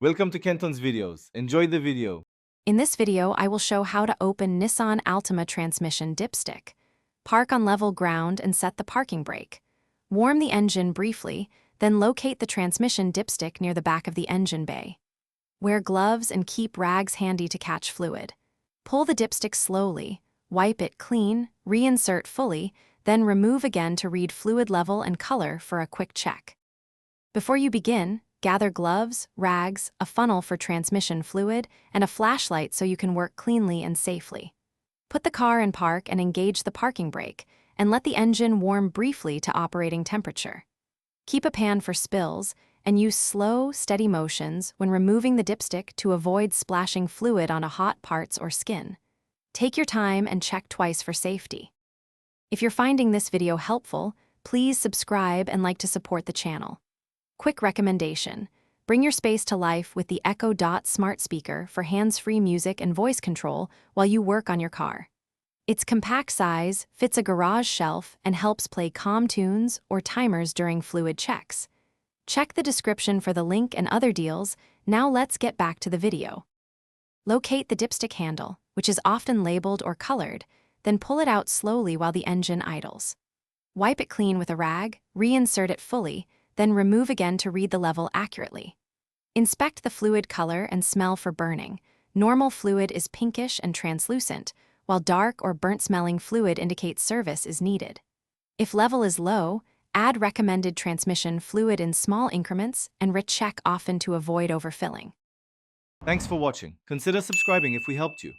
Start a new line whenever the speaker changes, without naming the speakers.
Welcome to Kenton's videos. Enjoy the video.
In this video, I will show how to open Nissan Altima transmission dipstick. Park on level ground and set the parking brake. Warm the engine briefly, then locate the transmission dipstick near the back of the engine bay. Wear gloves and keep rags handy to catch fluid. Pull the dipstick slowly, wipe it clean, reinsert fully, then remove again to read fluid level and color for a quick check. Before you begin, gather gloves, rags, a funnel for transmission fluid, and a flashlight so you can work cleanly and safely. Put the car in park and engage the parking brake, and let the engine warm briefly to operating temperature. Keep a pan for spills, and use slow, steady motions when removing the dipstick to avoid splashing fluid onto hot parts or skin. Take your time and check twice for safety. If you're finding this video helpful, please subscribe and like to support the channel. Quick recommendation: bring your space to life with the Echo Dot smart speaker for hands-free music and voice control while you work on your car. Its compact size fits a garage shelf and helps play calm tunes or timers during fluid checks. Check the description for the link and other deals. Now let's get back to the video. Locate the dipstick handle, which is often labeled or colored, then pull it out slowly while the engine idles. Wipe it clean with a rag, reinsert it fully, then remove again to read the level accurately. Inspect the fluid color and smell for burning. Normal fluid is pinkish and translucent, while dark or burnt-smelling fluid indicates service is needed. If level is low, add recommended transmission fluid in small increments and recheck often to avoid overfilling.
Thanks for watching. Consider subscribing if we helped you.